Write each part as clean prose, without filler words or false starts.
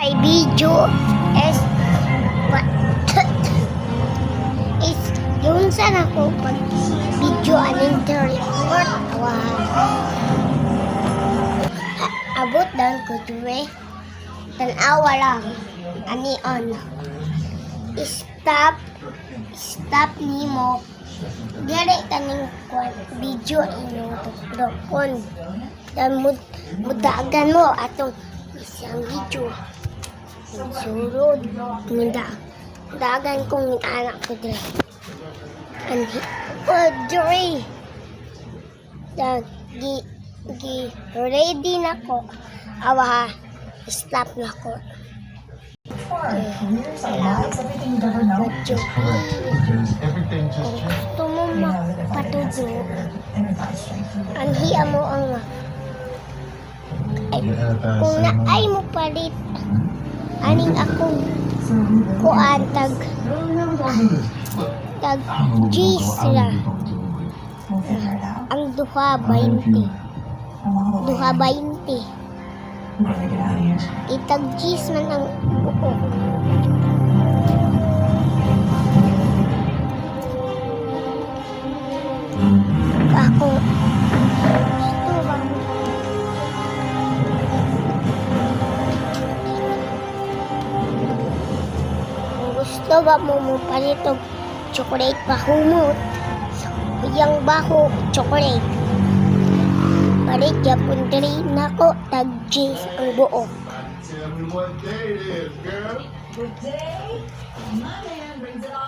my video is is yung sana ko pag video aning report abot dan ko dure tanawa lang ani on stop nimo dire kaning video inyo tukdokon dan mudagan mo atong isang video surod dagan kong anak ko dire anhi dire dan gi ready na ko awa stop na ko gusto mo magpatudo anhi mo ang kung naay mo palit aning akong kuan tag G's sila ang duha 20 itag G's man ang buo ako gusto ba mo palito chocolate pa humot yang baho chocolate palit yapon diri nako tag G's ang buo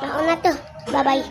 nauna to bye bye